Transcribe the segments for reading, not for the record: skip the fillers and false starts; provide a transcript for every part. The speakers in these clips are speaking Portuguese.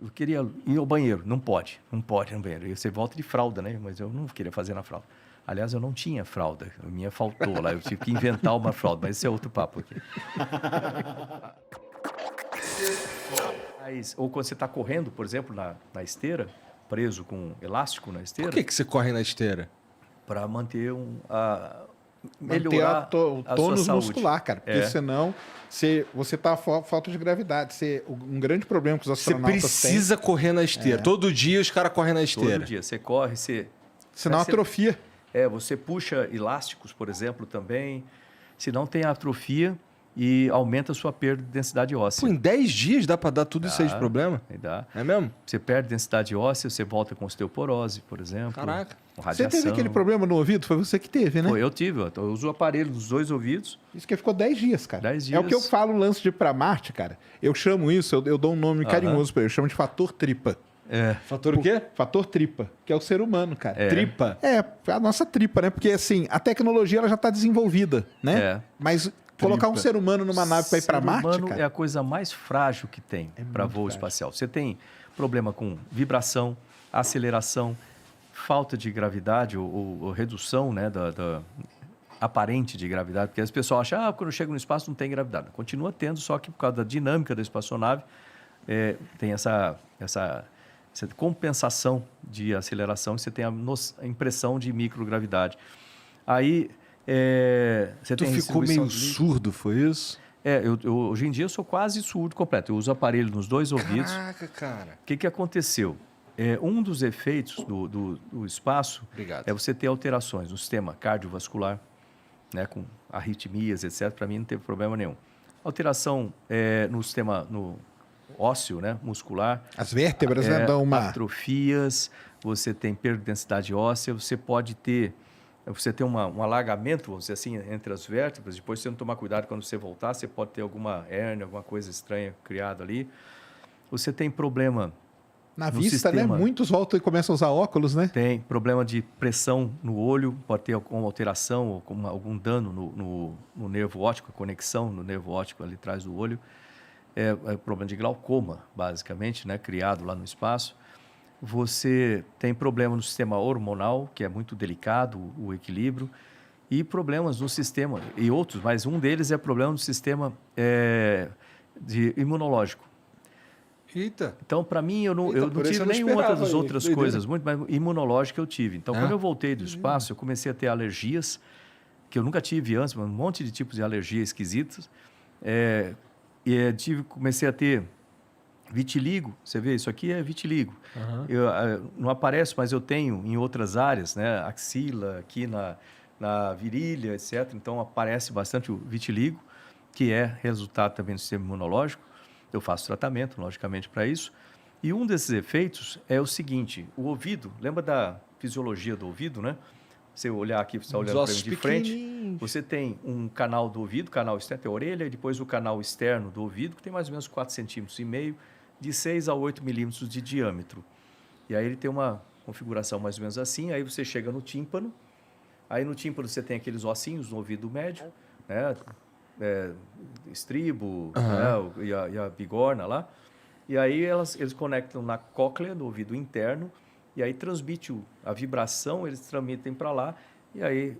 eu queria ir ao banheiro. Não pode no banheiro. E você volta de fralda, né? Mas eu não queria fazer na fralda. Aliás, eu não tinha fralda. A minha faltou lá. Eu tive que inventar uma fralda. Mas esse é outro papo aqui. Ou quando você está correndo, por exemplo, na esteira, preso com elástico na esteira. Por que você corre na esteira? Para manter melhorar o tônus muscular, cara. Porque senão você tá falta de gravidade. Um grande problema que os astronautas têm. Você precisa correr na esteira. Todo dia os caras correm na esteira. Todo dia. Você corre, senão atrofia. Você puxa elásticos, por exemplo, também. Senão tem atrofia e aumenta a sua perda de densidade óssea. Pô, em 10 dias dá para dar tudo isso aí de problema? Dá. É mesmo? Você perde densidade óssea, você volta com osteoporose, por exemplo. Caraca. Você teve aquele problema no ouvido? Foi você que teve, né? Foi, eu tive. Eu uso o aparelho nos 2 ouvidos. Isso que ficou 10 dias, cara. 10 dias. É o que eu falo, o lance de ir pra Marte, cara. Eu chamo isso, eu dou um nome carinhoso pra ele. Eu chamo de fator tripa. Fator o quê? Fator tripa, que é o ser humano, cara. Tripa? A nossa tripa, né? Porque, assim, a tecnologia ela já tá desenvolvida, né? Mas colocar um ser humano numa nave para ir para Marte, cara... O ser humano é a coisa mais frágil que tem para voo espacial. Você tem problema com vibração, aceleração, falta de gravidade ou redução, né, da aparente de gravidade, porque as pessoas acham, quando chega no espaço não tem gravidade. Continua tendo, só que por causa da dinâmica da espaçonave, tem essa compensação de aceleração e você tem a impressão de microgravidade. Aí... você tu ficou meio surdo, foi isso? Hoje em dia eu sou quase surdo completo. Eu uso aparelho nos 2 ouvidos. Caraca, cara. O que aconteceu? Um dos efeitos do espaço é você ter alterações no sistema cardiovascular, né, com arritmias, etc. Para mim não teve problema nenhum. Alteração no sistema ósseo, né, muscular. As vértebras, né, dão uma... Atrofias, você tem perda de densidade óssea, você pode ter... Você tem um alagamento, vamos dizer assim, entre as vértebras. Depois, se você não tomar cuidado, quando você voltar, você pode ter alguma hérnia, alguma coisa estranha criada ali. Você tem problema na vista, sistema, né? Muitos voltam e começam a usar óculos, né? Tem problema de pressão no olho, pode ter alguma alteração ou algum dano no nervo óptico, conexão no nervo óptico ali atrás do olho. É problema de glaucoma, basicamente, né? Criado lá no espaço. Você tem problema no sistema hormonal, que é muito delicado, o equilíbrio, e problemas no sistema, e outros, mas um deles é problema no sistema imunológico. Eita! Então, para mim, eu não tive nenhuma das outras coisas, muito, mas imunológica eu tive. Então, quando eu voltei do espaço, eu comecei a ter alergias, que eu nunca tive antes, um monte de tipos de alergia esquisitos, comecei a ter... vitiligo, você vê, isso aqui é vitiligo. Não aparece, mas eu tenho em outras áreas, né? Axila, aqui na virilha, etc. Então, aparece bastante o vitiligo, que é resultado também do sistema imunológico. Eu faço tratamento, logicamente, para isso. E um desses efeitos é o seguinte, o ouvido, lembra da fisiologia do ouvido, né? Você olhar aqui, você está olhando para mim de frente, você tem um canal do ouvido, canal externo, tem a orelha, e depois o canal externo do ouvido, que tem mais ou menos 4,5 centímetros, de 6 a 8 milímetros de diâmetro. E aí ele tem uma configuração mais ou menos assim, aí você chega no tímpano, aí no tímpano você tem aqueles ossinhos no ouvido médio, né? Estribo, né? e a bigorna lá, e aí eles conectam na cóclea, no ouvido interno, e aí transmite a vibração, eles transmitem para lá, e aí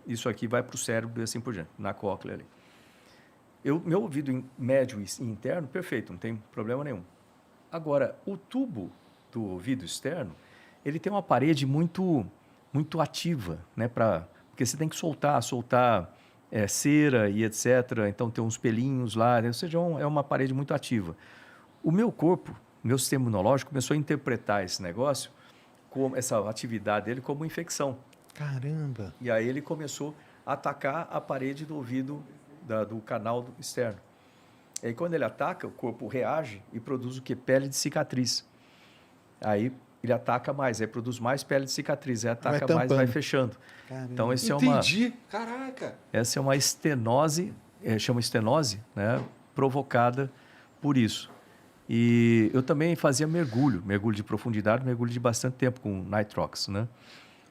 isso aqui vai para o cérebro e assim por diante, na cóclea ali. Meu ouvido médio e interno, perfeito, não tem problema nenhum. Agora, o tubo do ouvido externo, ele tem uma parede muito, muito ativa, né? Porque você tem que soltar cera e etc. Então, tem uns pelinhos lá, ou seja, é uma parede muito ativa. O meu corpo, meu sistema imunológico, começou a interpretar esse negócio, essa atividade dele, como infecção. Caramba! E aí ele começou a atacar a parede do ouvido do canal externo. E aí, quando ele ataca, o corpo reage e produz o quê? Pele de cicatriz. Aí ele ataca mais, aí produz mais pele de cicatriz, aí ataca mais, vai fechando. Caramba. Então, Entendi. Caraca! Essa é uma estenose, chama estenose, né? Provocada por isso. E eu também fazia mergulho de profundidade, mergulho de bastante tempo com nitrox, né?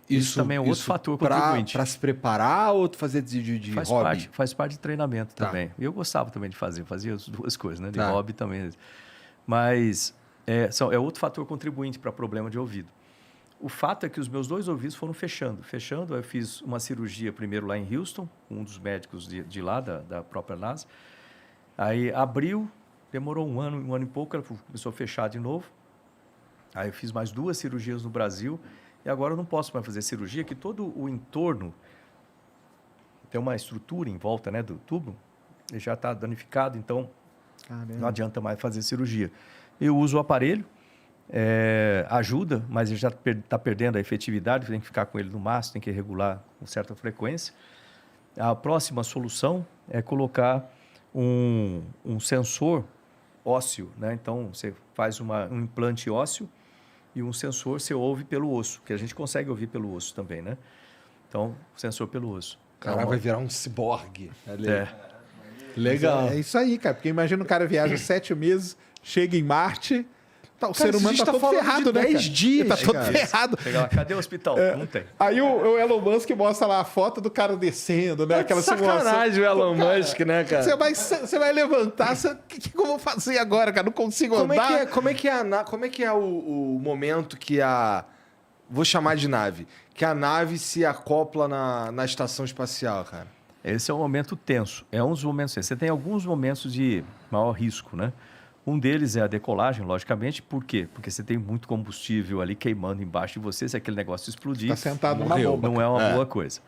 Isso também é outro fator contribuinte. Para se preparar ou fazer de hobby? Faz parte de treinamento também. Eu gostava também de fazer, fazia as duas coisas, né? De hobby também. Mas É outro fator contribuinte para problema de ouvido. O fato é que os meus 2 ouvidos foram fechando. Eu fiz uma cirurgia primeiro lá em Houston, com um dos médicos de lá, da própria NASA. Aí abriu, demorou um ano e pouco, ela começou a fechar de novo. Aí eu fiz mais 2 cirurgias no Brasil e agora eu não posso mais fazer cirurgia, que todo o entorno tem uma estrutura em volta, né, do tubo, ele já está danificado, então não adianta mais fazer cirurgia. Eu uso o aparelho, ajuda, mas ele já está perdendo a efetividade, tem que ficar com ele no máximo, tem que regular com certa frequência. A próxima solução é colocar um sensor ósseo, né? Então, você faz um implante ósseo e um sensor você ouve pelo osso, que a gente consegue ouvir pelo osso também, né? Então, sensor pelo osso. Cara, vai virar um ciborgue. Legal. É isso aí, cara, porque imagina o cara viaja 7 meses, chega em Marte... Tá, o cara, ser humano tá todo ferrado, né? 10 dias. Ele tá todo ferrado. Chega lá, cadê o hospital? Não tem. Aí o Elon Musk mostra lá a foto do cara descendo, né? Aquela sacanagem o Elon Musk, né, cara? Você vai levantar, o que eu vou fazer agora, cara? Não consigo andar. Como é que é o momento que vou chamar de nave, que a nave se acopla na estação espacial, cara? Esse é um momento tenso. É um dos momentos tensos. Você tem alguns momentos de maior risco, né? Um deles é a decolagem, logicamente. Por quê? Porque você tem muito combustível ali queimando embaixo de você. Se aquele negócio explodir, está sentado numa bomba. Não é uma boa coisa.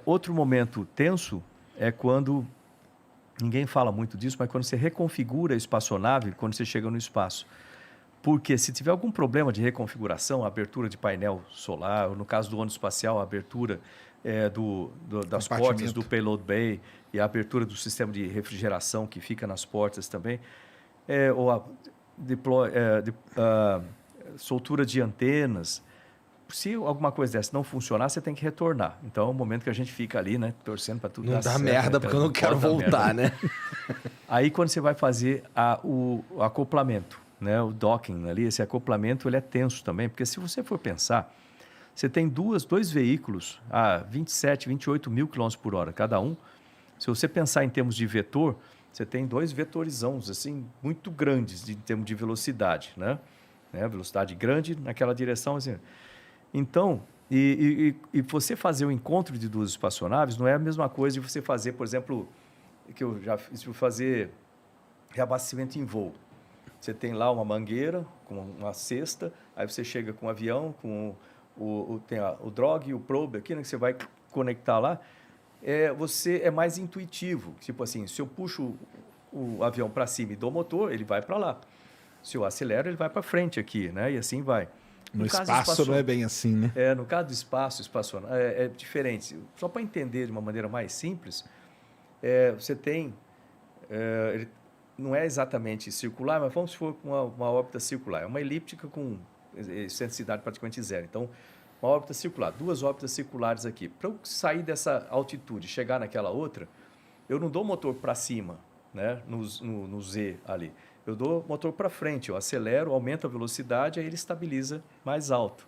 Outro momento tenso é quando, ninguém fala muito disso, mas quando você reconfigura a espaçonave, quando você chega no espaço. Porque se tiver algum problema de reconfiguração, abertura de painel solar, ou no caso do ônibus espacial, a abertura das portas do payload bay e a abertura do sistema de refrigeração que fica nas portas também, ou a soltura de antenas. Se alguma coisa dessa não funcionar, você tem que retornar. Então, é o momento que a gente fica ali, né, torcendo para tudo não dar dá certo. Merda, porque eu não quero voltar, né? Aí, quando você vai fazer o acoplamento, né, o docking ali, esse acoplamento ele é tenso também, porque se você for pensar, você tem dois veículos a 27, 28 mil km por hora cada um. Se você pensar em termos de vetor, você tem 2 vetorizãos assim, muito grandes em termos de velocidade, né? Velocidade grande naquela direção. Assim. Então, e você fazer o encontro de 2 espaçonaves não é a mesma coisa de você fazer, por exemplo, que eu já fiz, fazer reabastecimento em voo. Você tem lá uma mangueira com uma cesta, aí você chega com o avião, com tem o drog e o probe aqui, né, que você vai conectar lá. Você é mais intuitivo. Tipo assim, se eu puxo o avião para cima e dou motor, ele vai para lá. Se eu acelero, ele vai para frente aqui, né? E assim vai. No espaço não é bem assim, né? No caso do espaçonave, é diferente. Só para entender de uma maneira mais simples, você tem... ele não é exatamente circular, mas vamos supor uma órbita circular. É uma elíptica com excentricidade praticamente zero. Então, uma órbita circular, 2 órbitas circulares aqui. Para eu sair dessa altitude e chegar naquela outra, eu não dou motor para cima, né, no Z ali. Eu dou motor para frente, eu acelero, aumento a velocidade, aí ele estabiliza mais alto.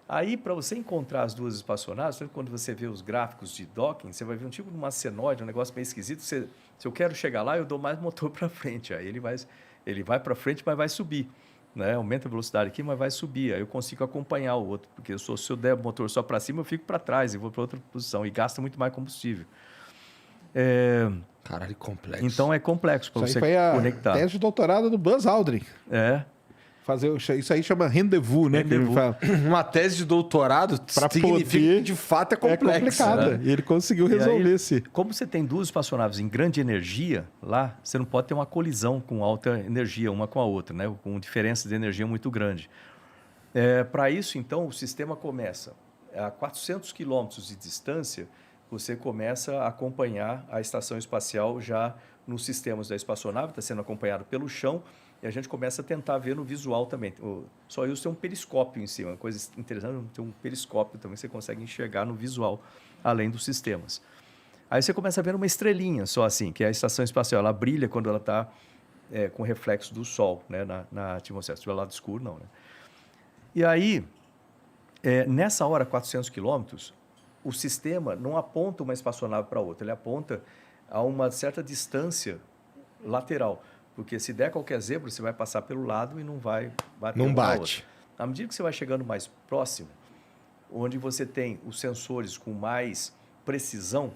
Aí, para você encontrar as 2 espaçonaves, quando você vê os gráficos de docking, você vai ver um tipo de uma senoide, um negócio meio esquisito. Se eu quero chegar lá, eu dou mais motor para frente. Aí ele vai para frente, mas vai subir. Né? Aumenta a velocidade aqui, mas vai subir. Aí eu consigo acompanhar o outro. Porque se eu der o motor só para cima, eu fico para trás e vou para outra posição. E gasta muito mais combustível. Caralho, complexo. Então é complexo para você conectar. Tese de doutorado do Buzz Aldrin. Isso aí chama rendezvous, né? Rendezvous. Uma tese de doutorado significa que de fato é complexo. Né? E ele conseguiu resolver esse. Como você tem 2 espaçonaves em grande energia lá, você não pode ter uma colisão com alta energia uma com a outra, né? Com diferença de energia muito grande. Para isso, então, o sistema começa a 400 quilômetros de distância, você começa a acompanhar a estação espacial já nos sistemas da espaçonave, está sendo acompanhado pelo chão, e a gente começa a tentar ver no visual também. O Soyuz tem um periscópio em cima, uma coisa interessante, tem um periscópio também, você consegue enxergar no visual, além dos sistemas. Aí você começa a ver uma estrelinha só assim, que é a estação espacial. Ela brilha quando ela está com reflexo do Sol, né, na atmosfera. Se estiver lado escuro, não. Né? E aí, nessa hora, 400 quilômetros, o sistema não aponta uma espaçonave para outra, ele aponta a uma certa distância lateral. Porque se der qualquer zebra, você vai passar pelo lado e não vai bater. Não bate. À medida que você vai chegando mais próximo, onde você tem os sensores com mais precisão,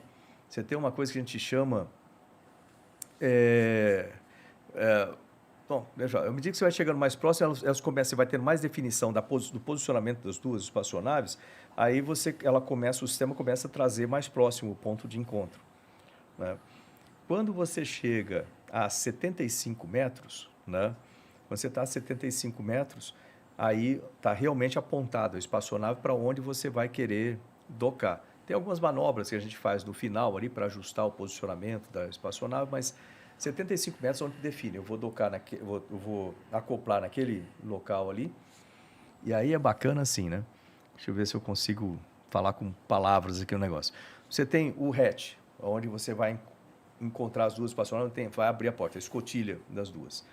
você tem uma coisa que a gente chama... Bom, veja, à medida que você vai chegando mais próximo, você vai ter mais definição do posicionamento das duas espaçonaves, aí o sistema começa a trazer mais próximo o ponto de encontro. Né? Quando você chega a 75 metros, né? Quando você está a 75 metros, aí está realmente apontado a espaçonave para onde você vai querer docar. Tem algumas manobras que a gente faz no final ali para ajustar o posicionamento da espaçonave, mas 75 metros é onde define. Eu vou docar, eu vou acoplar naquele local ali. E aí é bacana assim, né? Deixa eu ver se eu consigo falar com palavras aqui o negócio. Você tem o hatch, onde você vai encontrar as duas espaçonaves, vai abrir a porta, a escotilha das duas.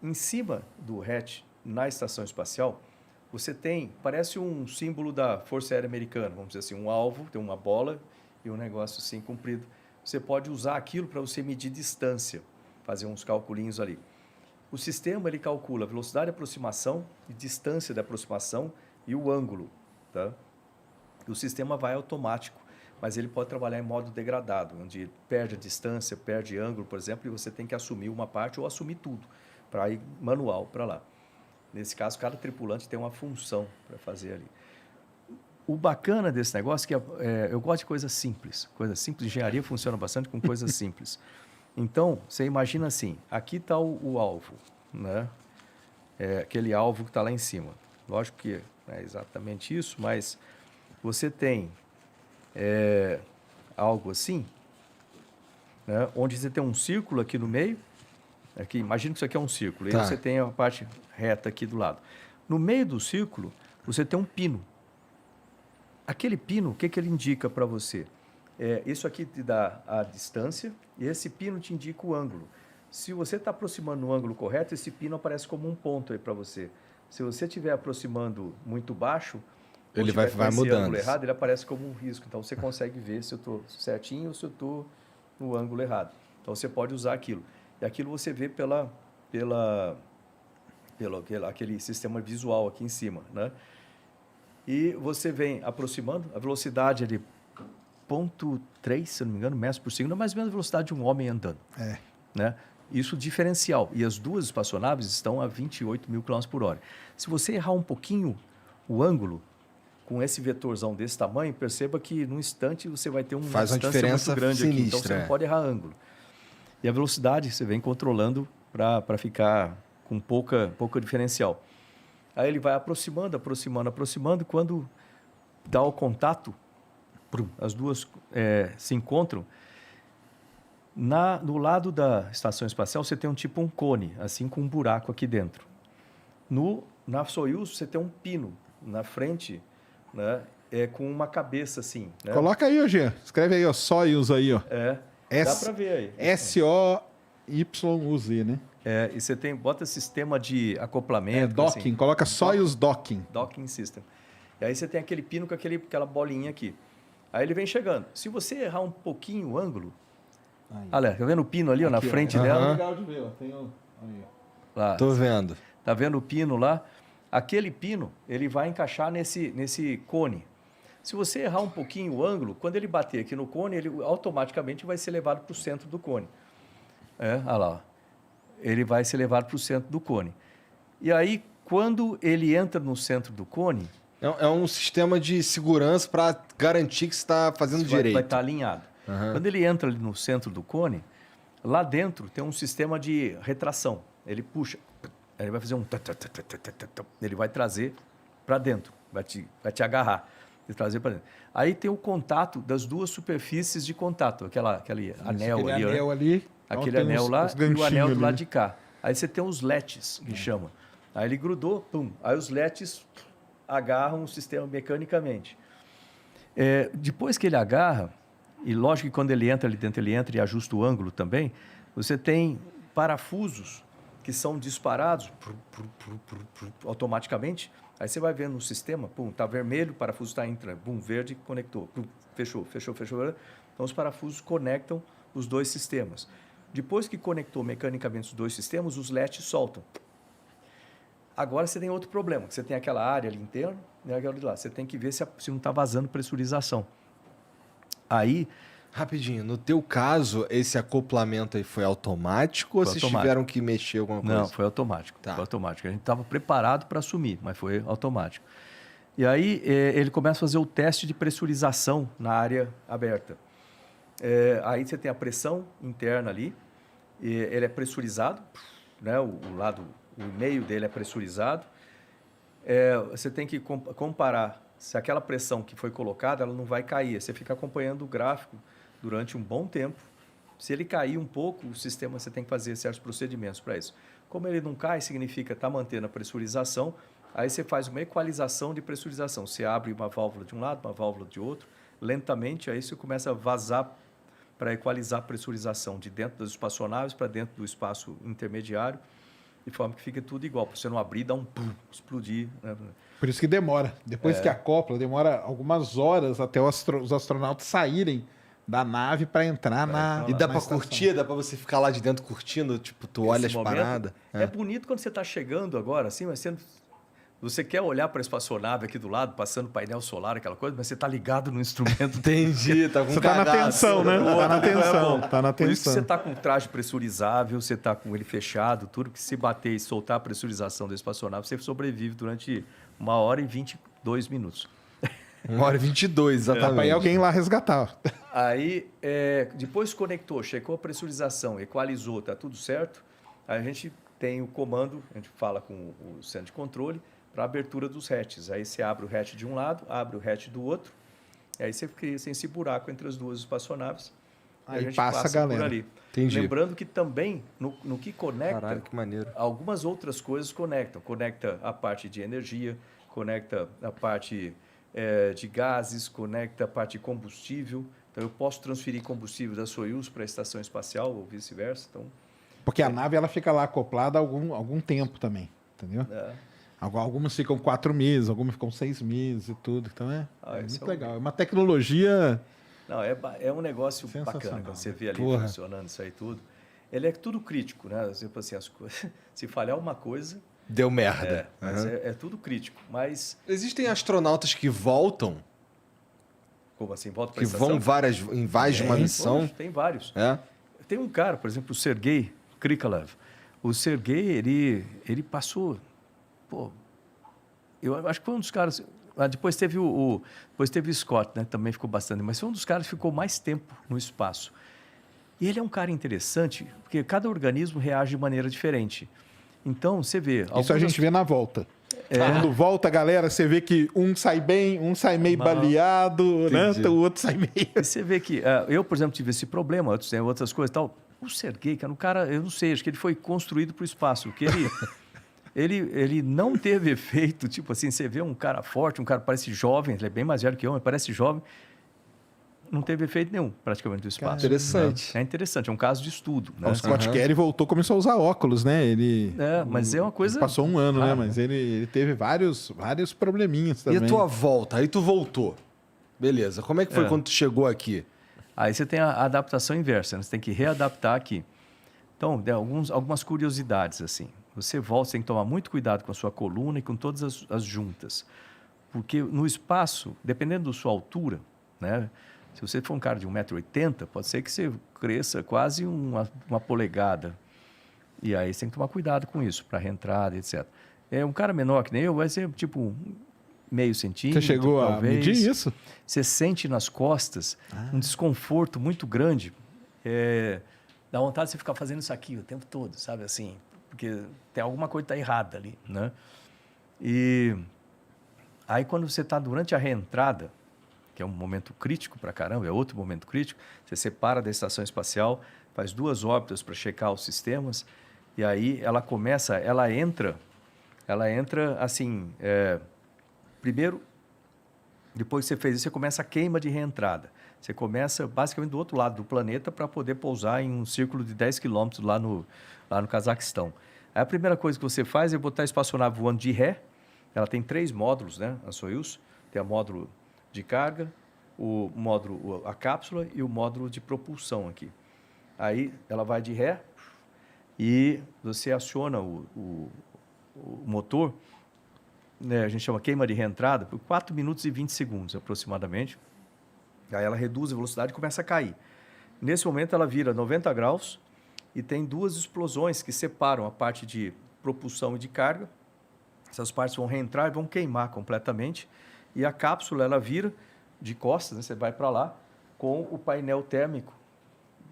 Em cima do hatch, na estação espacial, você tem, parece um símbolo da Força Aérea Americana, vamos dizer assim, um alvo, tem uma bola e um negócio assim comprido. Você pode usar aquilo para você medir distância, fazer uns calculinhos ali. O sistema ele calcula a velocidade de aproximação, e distância da aproximação e o ângulo. Tá? E o sistema vai automático, mas ele pode trabalhar em modo degradado, onde perde a distância, perde ângulo, por exemplo, e você tem que assumir uma parte ou assumir tudo, para ir manual para lá. Nesse caso, cada tripulante tem uma função para fazer ali. O bacana desse negócio é que eu gosto de coisas simples. Coisas simples, engenharia funciona bastante com coisas simples. Então, você imagina assim, aqui está o alvo, né? Aquele alvo que está lá em cima. Lógico que não é exatamente isso, mas você tem algo assim, né? Onde você tem um círculo aqui no meio. Aqui, imagina que isso aqui é um círculo. Tá. E você tem a parte reta aqui do lado. No meio do círculo, você tem um pino. Aquele pino, o que ele indica para você? Isso aqui te dá a distância e esse pino te indica o ângulo. Se você está aproximando no ângulo correto, esse pino aparece como um ponto aí para você. Se você estiver aproximando muito baixo, ele vai mudando. Ângulo errado, ele aparece como um risco. Então, você consegue ver se eu estou certinho ou se eu estou no ângulo errado. Então, você pode usar aquilo. E aquilo você vê pelo aquele sistema visual aqui em cima, né? E você vem aproximando, a velocidade é de 0,3, se eu não me engano, metros por segundo, é mais ou menos a velocidade de um homem andando. Né? Isso diferencial. E as duas espaçonaves estão a 28 mil km por hora. Se você errar um pouquinho o ângulo, com esse vetorzão desse tamanho, perceba que num instante você vai ter uma distância muito grande aqui. Então você não pode errar ângulo. E a velocidade você vem controlando para ficar com pouca diferencial. Aí ele vai aproximando. Quando dá o contato, as duas se encontram. No lado da estação espacial, você tem um cone, assim com um buraco aqui dentro. Na Soyuz, você tem um pino na frente, né, com uma cabeça assim. Né? Coloca aí, Jean. Escreve aí, ó, Soyuz aí, ó. Dá para ver aí. S-O-Y-U-Z, né? E você bota sistema de acoplamento. Docking, assim. Coloca Soyuz Docking. Docking System. E aí você tem aquele pino com aquela bolinha aqui. Aí ele vem chegando. Se você errar um pouquinho o ângulo... Olha, tá vendo o pino ali, ó, na frente dela? Legal de ver, ó. Lá. Tô vendo. Tá vendo o pino lá? Aquele pino, ele vai encaixar nesse cone. Se você errar um pouquinho o ângulo, quando ele bater aqui no cone, ele automaticamente vai ser levado para o centro do cone. Olha lá. Ele vai ser levado para o centro do cone. E aí, quando ele entra no centro do cone... É um sistema de segurança para garantir que você está fazendo direito. Vai estar alinhado. Quando ele entra ali no centro do cone, lá dentro tem um sistema de retração. Ele puxa, ele vai fazer ele vai trazer para dentro, vai te agarrar e trazer para dentro. Aí tem o contato das duas superfícies de contato, aquele anel ali. Aquele anel lá e o anel do lado de cá. Aí você tem os LETs, que chama. Aí ele grudou, pum. Aí os LETs agarram o sistema mecanicamente. Depois que ele agarra, e lógico que quando ele entra ali dentro, ele entra e ajusta o ângulo também, você tem parafusos que são disparados automaticamente. Aí você vai vendo no sistema, pum, tá vermelho, o parafuso está entrando, pum, verde, conectou, pum, fechou. Então os parafusos conectam os dois sistemas. Depois que conectou mecanicamente os dois sistemas, os LEDs soltam. Agora você tem outro problema, que você tem aquela área ali interna e aquela de lá. Você tem que ver se não está vazando pressurização. Aí... Rapidinho, no teu caso, esse acoplamento aí foi automático ou vocês tiveram que mexer alguma coisa? Não, foi automático. Tá. Foi automático. A gente estava preparado para assumir, mas foi automático. E aí ele começa a fazer o teste de pressurização na área aberta. Aí você tem a pressão interna ali, ele é pressurizado, né? O meio dele é pressurizado. Você tem que comparar se aquela pressão que foi colocada, ela não vai cair. Você fica acompanhando o gráfico durante um bom tempo. Se ele cair um pouco, o sistema, você tem que fazer certos procedimentos para isso. Como ele não cai, significa estar mantendo a pressurização. Aí você faz uma equalização de pressurização. Você abre uma válvula de um lado, uma válvula de outro, lentamente, aí você começa a vazar para equalizar a pressurização de dentro das espaçonaves para dentro do espaço intermediário, de forma que fica tudo igual, para você não abrir e dar um pum, explodir. Né? Por isso que demora. Depois que acopla, demora algumas horas até os astronautas saírem da nave para entrar na... E dá para curtir? Dá para você ficar lá de dentro curtindo? Tipo, tu olha as paradas? É bonito quando você está chegando agora, assim, mas você quer olhar para a espaçonave aqui do lado, passando painel solar, aquela coisa, mas você está ligado no instrumento. Entendi, tá com você tá na tensão, né? Tá na tensão, tá na tensão. Por isso que você está com traje pressurizável, você está com ele fechado, tudo que se bater e soltar a pressurização da espaçonave, você sobrevive durante 1h22 minutos. 1h22, exatamente. Aí alguém lá resgatar. Aí, depois conectou, checou a pressurização, equalizou, tá tudo certo. Aí a gente tem o comando, a gente fala com o centro de controle, para a abertura dos hatches. Aí você abre o hatch de um lado, abre o hatch do outro, e aí você cria esse buraco entre as duas espaçonaves. Aí a gente passa a galera. por ali. Entendi. Lembrando que também, no que conecta, caralho, que maneiro, algumas outras coisas conectam. Conecta a parte de energia, conecta a parte de gases, conecta a parte de combustível. Então, eu posso transferir combustível da Soyuz para a estação espacial ou vice-versa. Então, porque a nave ela fica lá acoplada há algum tempo também, entendeu? Algumas ficam 4 meses, algumas ficam 6 meses e tudo. Então é muito legal. É uma tecnologia... Não, é um negócio bacana quando você vê ali funcionando isso aí tudo. Ele é tudo crítico, né? Tipo assim, as coisas, se falhar uma coisa... Deu merda. Mas é tudo crítico. Mas... Existem astronautas que voltam? Como assim? Voltam para que a estação? vão em mais de uma missão? Tem vários. É? Tem um cara, por exemplo, o Sergei Krikalev. O Sergei, ele passou... Pô, eu acho que foi um dos caras... Depois teve depois teve o Scott, né? Também ficou bastante. Mas foi um dos caras que ficou mais tempo no espaço. E ele é um cara interessante, porque cada organismo reage de maneira diferente. Então, você vê... Isso a gente vê na volta. Quando volta, galera, você vê que um sai bem, um sai meio baleado, né? O outro sai meio... E você vê que... eu, por exemplo, tive esse problema, outros têm outras coisas e tal. O Sergei, que era um cara... Eu não sei, acho que ele foi construído para o espaço. Porque ele não teve efeito, tipo assim, você vê um cara forte, um cara parece jovem, ele é bem mais velho que eu, mas parece jovem, não teve efeito nenhum, praticamente, do espaço. Interessante. É interessante, é um caso de estudo. Né? O Scott Kelly voltou, começou a usar óculos, né? Mas é uma coisa... Passou um ano, né? Mas ele teve vários probleminhas também. E a tua volta? Aí tu voltou. Beleza. Como é que foi quando tu chegou aqui? Aí você tem a adaptação inversa, né? Você tem que readaptar aqui. Então, algumas curiosidades, assim. Você volta, você tem que tomar muito cuidado com a sua coluna e com todas as juntas. Porque no espaço, dependendo da sua altura, né? Se você for um cara de 1,80 m, pode ser que você cresça quase uma polegada. E aí você tem que tomar cuidado com isso, para reentrada, etc. Um cara menor que nem eu vai ser tipo meio centímetro. Você chegou talvez. A medir isso? Você sente nas costas um desconforto muito grande. Dá vontade de você ficar fazendo isso aqui o tempo todo, sabe assim? Porque tem alguma coisa que está errada ali, né? E aí quando você está durante a reentrada, que é um momento crítico para caramba, é outro momento crítico, você separa da estação espacial, faz 2 órbitas para checar os sistemas, e aí ela entra assim, primeiro, depois que você fez isso, você começa a queima de reentrada. Você começa basicamente do outro lado do planeta para poder pousar em um círculo de 10 quilômetros lá no Cazaquistão. Aí a primeira coisa que você faz é botar a espaçonave voando de ré. Ela tem 3 módulos, né, a Soyuz. Tem o módulo de carga, a cápsula e o módulo de propulsão aqui. Aí ela vai de ré e você aciona o motor, né, a gente chama queima de reentrada, por 4 minutos e 20 segundos aproximadamente. Aí ela reduz a velocidade e começa a cair. Nesse momento ela vira 90 graus e tem 2 explosões que separam a parte de propulsão e de carga. Essas partes vão reentrar e vão queimar completamente. E a cápsula ela vira de costas, né, você vai para lá, com o painel térmico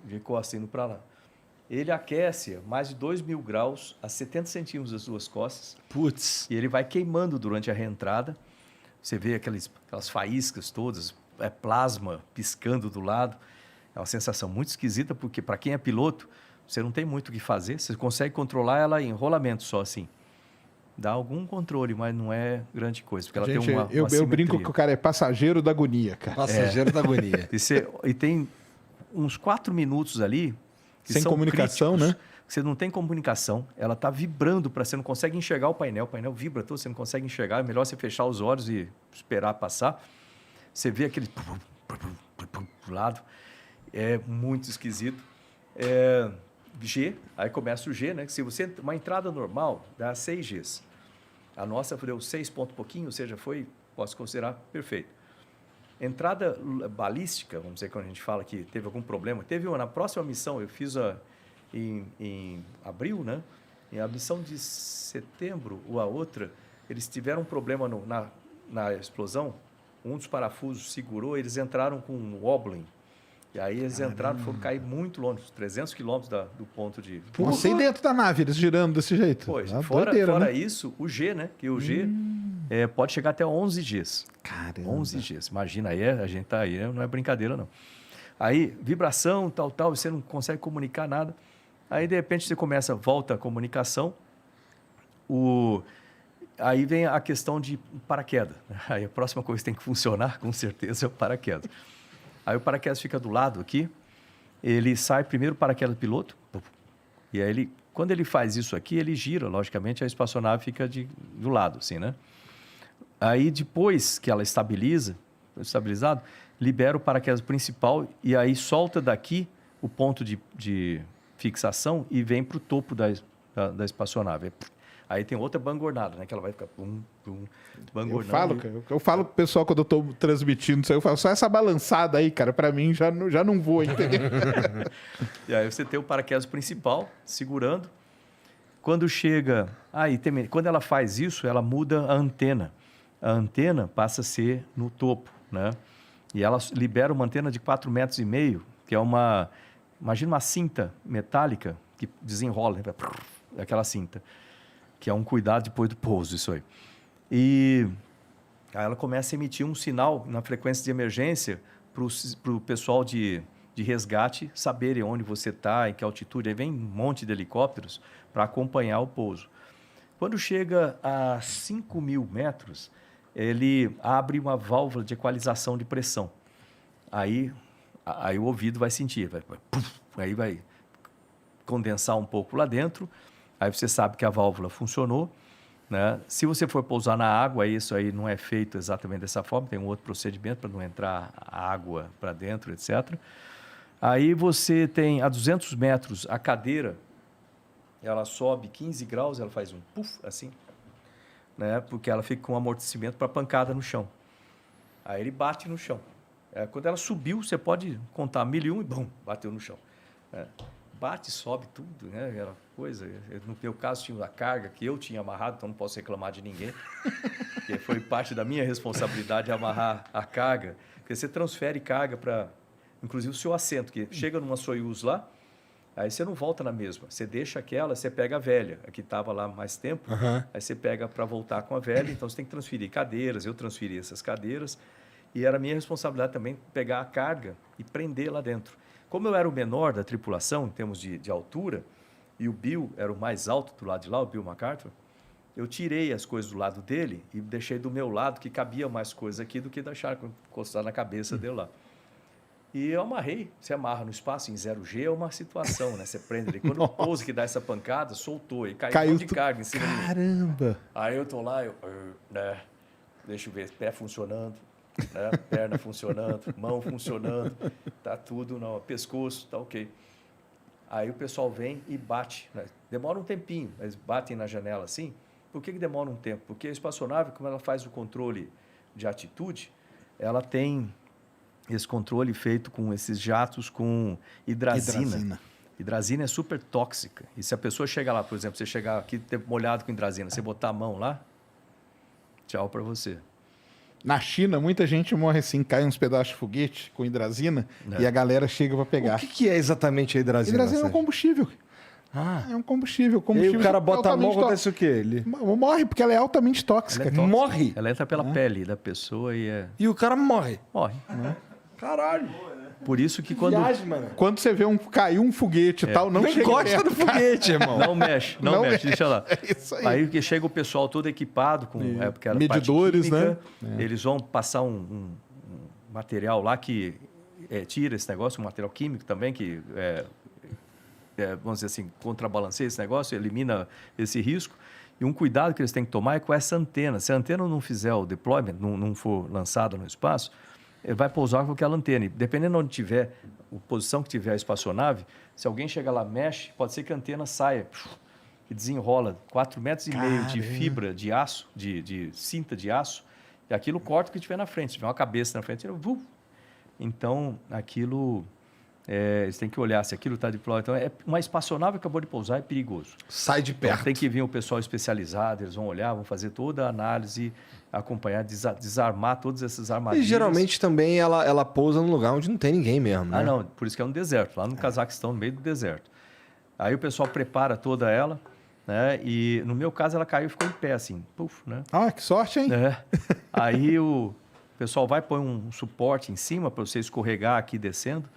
de costas indo para lá. Ele aquece mais de 2.000 graus a 70 centímetros das duas costas. Putz. E ele vai queimando durante a reentrada. Você vê aquelas faíscas todas, plasma piscando do lado. É uma sensação muito esquisita, porque para quem é piloto, você não tem muito o que fazer. Você consegue controlar ela em rolamento só assim. Dá algum controle, mas não é grande coisa. Porque ela Gente, tem uma eu brinco que o cara é passageiro da agonia, cara. Passageiro da agonia. E tem uns 4 minutos ali... que sem são comunicação, críticos, né? Você não tem comunicação, ela está vibrando, você não consegue enxergar o painel vibra todo, você não consegue enxergar, é melhor você fechar os olhos e esperar passar. Você vê aquele do lado, é muito esquisito. G, aí começa o G, né? Se você uma entrada normal dá 6 Gs. A nossa deu 6 ponto pouquinho, ou seja, posso considerar perfeito. Entrada balística, vamos dizer, quando a gente fala que teve algum problema. Na próxima missão, eu fiz em abril, né? Em a missão de setembro, ou a outra, eles tiveram um problema na explosão. Um dos parafusos segurou, eles entraram com um wobbling. E aí eles entraram, foram cair muito longe, 300 quilômetros do ponto de... Nossa, e dentro da nave, eles girando desse jeito? Pois, Fora né? Isso, o G, né? Que o G pode chegar até 11 Gs. Caramba. 11 Gs. Imagina, aí a gente tá aí, não é brincadeira, não. Aí, vibração, tal, você não consegue comunicar nada. Aí, de repente, volta a comunicação. Aí vem a questão de paraquedas. Aí a próxima coisa que tem que funcionar, com certeza, é o paraquedas. Aí o paraquedas fica do lado aqui, ele sai primeiro o paraquedas do piloto, e aí quando ele faz isso aqui, ele gira, logicamente, a espaçonave fica do lado, assim, né? Aí depois que ela estabilizado, libera o paraquedas principal e aí solta daqui o ponto de fixação e vem para o topo da espaçonave. Aí tem outra bangornada, né? Que ela vai ficar bangornando. Eu falo pro pessoal quando eu tô transmitindo isso aí, eu falo, só essa balançada aí, cara, pra mim já não voa, entendeu? E aí você tem o paraquedas principal segurando. Quando chega... quando ela faz isso, ela muda a antena. A antena passa a ser no topo, né? E ela libera uma antena de 4,5 metros, que é imagina uma cinta metálica que desenrola, né? Aquela cinta. Que é um cuidado depois do pouso, isso aí. E aí ela começa a emitir um sinal na frequência de emergência para o pessoal de resgate saberem onde você está, em que altitude. Aí vem um monte de helicópteros para acompanhar o pouso. Quando chega a 5.000 metros, ele abre uma válvula de equalização de pressão. Aí o ouvido vai sentir, aí vai condensar um pouco lá dentro. Aí você sabe que a válvula funcionou, né? Se você for pousar na água, isso aí não é feito exatamente dessa forma, tem um outro procedimento para não entrar água para dentro, etc. Aí você tem a 200 metros a cadeira, ela sobe 15 graus, ela faz um puff assim, né? Porque ela fica com um amortecimento para pancada no chão. Aí ele bate no chão. Quando ela subiu, você pode contar 1.001 e bum, bateu no chão. Bate, sobe tudo, né? Aquela coisa. No meu caso, tinha a carga que eu tinha amarrado, então não posso reclamar de ninguém. Porque foi parte da minha responsabilidade amarrar a carga. Porque você transfere carga para, inclusive, o seu assento, que chega numa Soyuz lá, aí você não volta na mesma. Você deixa aquela, você pega a velha, a que estava lá mais tempo, aí você pega para voltar com a velha, então você tem que transferir cadeiras. Eu transferi essas cadeiras e era minha responsabilidade também pegar a carga e prender lá dentro. Como eu era o menor da tripulação, em termos de altura, e o Bill era o mais alto do lado de lá, o Bill MacArthur, eu tirei as coisas do lado dele e deixei do meu lado, que cabia mais coisa aqui do que deixar encostar na cabeça dele lá. E eu amarrei, você amarra no espaço em 0G, é uma situação, né? Você prende ali. Quando o pouso que dá essa pancada, soltou e caiu de carga em cima de mim. Caramba! Aí eu tô lá, né? Deixa eu ver, pé funcionando. Né? Perna funcionando, mão funcionando, tá tudo no pescoço, tá ok. Aí o pessoal vem e bate, né? Demora um tempinho, eles batem na janela assim. Por que demora um tempo? Porque a espaçonave, como ela faz o controle de altitude, ela tem esse controle feito com esses jatos com hidrazina. Hidrazina é super tóxica. E se a pessoa chegar lá, por exemplo, você chegar aqui, tempo molhado com hidrazina, você botar a mão lá, tchau para você. Na China, muita gente morre assim, cai uns pedaços de foguete com hidrazina e a galera chega para pegar. O que é exatamente a hidrazina? Hidrazina é um combustível. É um combustível. E aí o cara bota a mão, acontece o quê? Ele morre, porque ela é altamente tóxica. Morre? Ela entra pela pele da pessoa E o cara morre? Morre. Caralho. Por isso que quando... Viagem, mano. Quando você vê caiu um foguete e tal, não chega gosta perto, do foguete, irmão. Não mexe, deixa lá. É isso aí. Aí que chega o pessoal todo equipado com porque era medidores, química, né? Eles vão passar um material lá que tira esse negócio, um material químico também que vamos dizer assim, contrabalanceia esse negócio, elimina esse risco. E um cuidado que eles têm que tomar é com essa antena. Se a antena não fizer o deployment, não for lançada no espaço, ele vai pousar com aquela antena. E dependendo de onde tiver, a posição que tiver a espaçonave, se alguém chega lá, mexe, pode ser que a antena saia e desenrola 4,5 metros de fibra de aço, de cinta de aço, e aquilo corta o que tiver na frente. Se tiver uma cabeça na frente, então aquilo... eles têm que olhar se aquilo está deployado. Então, uma espaçonave que acabou de pousar é perigoso. Sai de perto. Então, tem que vir um pessoal especializado, eles vão olhar, vão fazer toda a análise, acompanhar, desarmar todas essas armadilhas. E geralmente também ela pousa num lugar onde não tem ninguém mesmo, né? Não, por isso que é um deserto, lá no Cazaquistão, no meio do deserto. Aí o pessoal prepara toda ela, né? E no meu caso ela caiu e ficou em pé, assim, puf, né? Que sorte, hein? Aí o pessoal vai pôr um suporte em cima para você escorregar aqui descendo,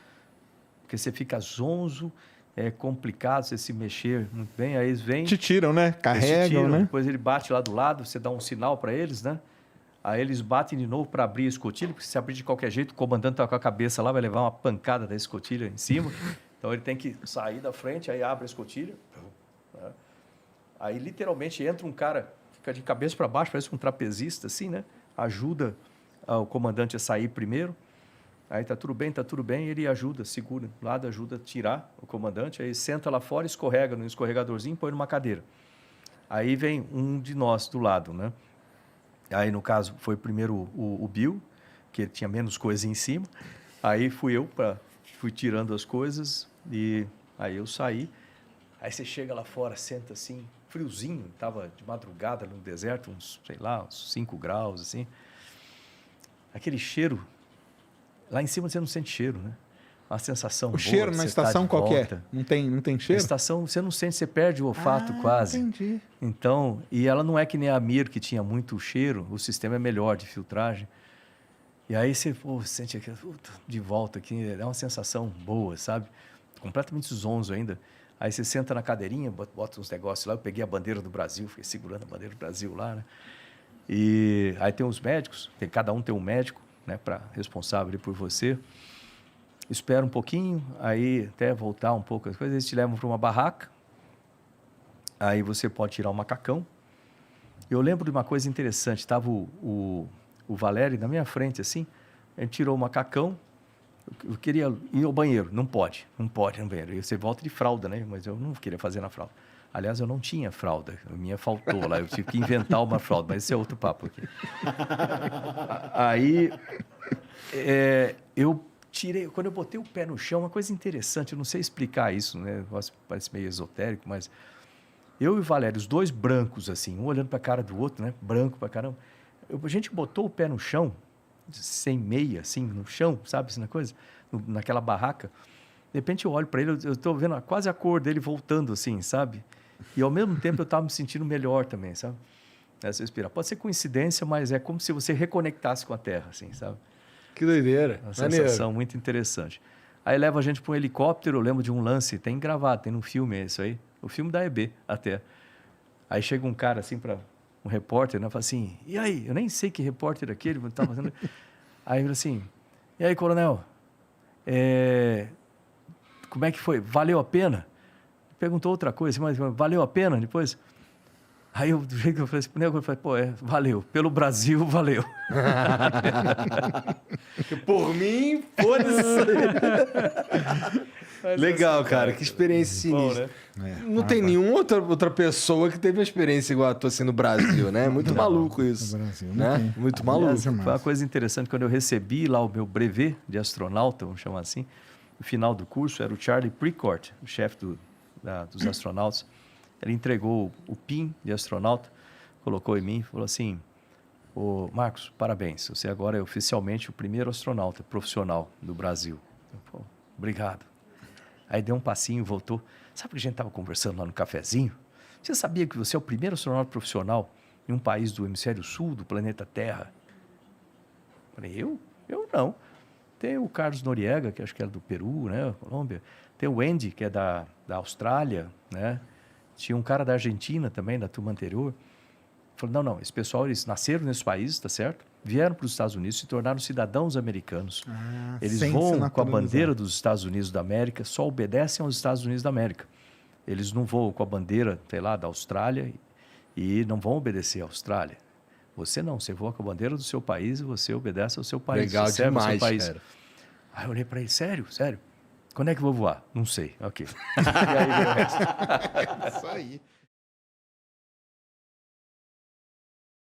porque você fica zonzo, é complicado você se mexer muito bem, aí eles vêm... Te tiram, né? Carregam, né? Depois ele bate lá do lado, você dá um sinal para eles, né? Aí eles batem de novo para abrir a escotilha, porque se abrir de qualquer jeito, o comandante está com a cabeça lá, vai levar uma pancada da escotilha em cima. Então ele tem que sair da frente, aí abre a escotilha. Né? Aí literalmente entra um cara, fica de cabeça para baixo, parece um trapezista, assim, né? Ajuda o comandante a sair primeiro. Aí tá tudo bem, ele ajuda, segura, do lado ajuda a tirar o comandante, aí senta lá fora, escorrega no escorregadorzinho, põe numa cadeira. Aí vem um de nós do lado, né? Aí, no caso, foi primeiro o Bill, que ele tinha menos coisa em cima. Aí fui tirando as coisas e aí eu saí. Aí você chega lá fora, senta assim, friozinho, estava de madrugada no deserto, uns 5 graus, assim. Aquele cheiro... Lá em cima você não sente cheiro, né? Uma sensação boa. O cheiro na estação qual que é? Não tem cheiro? Na estação você não sente, você perde o olfato quase. Entendi. Então, e ela não é que nem a Mir, que tinha muito cheiro, o sistema é melhor de filtragem. E aí você sente aqui, de volta aqui, é uma sensação boa, sabe? Completamente zonzo ainda. Aí você senta na cadeirinha, bota uns negócios lá, eu peguei a bandeira do Brasil, fiquei segurando a bandeira do Brasil lá, né? E aí tem os médicos, cada um tem um médico, né, responsável por você. Espera um pouquinho, aí até voltar um pouco as coisas, eles te levam para uma barraca, aí você pode tirar o macacão. Eu lembro de uma coisa interessante, estava o Valério na minha frente, assim, a gente tirou o macacão, eu queria ir ao banheiro, não pode ir no banheiro, e você volta de fralda, né, mas eu não queria fazer na fralda. Aliás, eu não tinha fralda, a minha faltou lá, eu tive que inventar uma fralda, mas esse é outro papo aqui. Aí, eu tirei, quando eu botei o pé no chão, uma coisa interessante, eu não sei explicar isso, né? Parece meio esotérico, mas eu e o Valério, os dois brancos, assim, um olhando para a cara do outro, né? Branco pra caramba. A gente botou o pé no chão, sem meia, assim, no chão, sabe, assim, naquela barraca. De repente eu olho para ele, eu estou vendo quase a cor dele voltando, assim, sabe? E ao mesmo tempo eu estava me sentindo melhor também, sabe? Essa respirar. Pode ser coincidência, mas é como se você reconectasse com a Terra, assim, sabe? Que doideira. Uma sensação muito interessante. Aí leva a gente para um helicóptero, eu lembro de um lance, tem gravado, tem no filme isso aí, o filme da EB até. Aí chega um cara assim para um repórter, né, fala assim, e aí? Eu nem sei que repórter é aquele, tá fazendo... Aí ele fala assim, e aí, coronel, como é que foi? Valeu a pena? Perguntou outra coisa, mas valeu a pena depois? Aí eu, do jeito que eu falei assim, eu falei, valeu. Pelo Brasil, valeu. Por mim, foda-se. Legal, cara. Que experiência sinistra. Né? Não tem nenhuma outra pessoa que teve uma experiência igual a tua assim no Brasil, né? Muito maluco isso. No Brasil, Né? Muito maluco. Foi uma coisa interessante, quando eu recebi lá o meu brevet de astronauta, vamos chamar assim, no final do curso, era o Charlie Precourt, o chefe dos astronautas. Ele entregou o PIN de astronauta, colocou em mim e falou assim: ô Marcos, parabéns, você agora é oficialmente o primeiro astronauta profissional do Brasil. Eu, obrigado. Aí deu um passinho e voltou. Sabe que a gente estava conversando lá no cafezinho? Você sabia que você é o primeiro astronauta profissional em um país do hemisfério sul do planeta Terra? Eu falei, eu? Eu não. Tem o Carlos Noriega, que acho que era do Peru, né, Colômbia. Tem o Andy, que é da Austrália, né? Tinha um cara da Argentina também, da turma anterior. Falei, não, esse pessoal, eles nasceram nesse país, tá certo? Vieram para os Estados Unidos, se tornaram cidadãos americanos. Eles voam com a bandeira dos Estados Unidos da América, só obedecem aos Estados Unidos da América. Eles não voam com a bandeira, sei lá, da Austrália e não vão obedecer à Austrália. Você não, você voa com a bandeira do seu país e você obedece ao seu país. Legal você serve demais, ao seu país. cara. Aí eu olhei para ele, sério? Quando é que eu vou voar? Não sei, ok. E aí, Isso aí.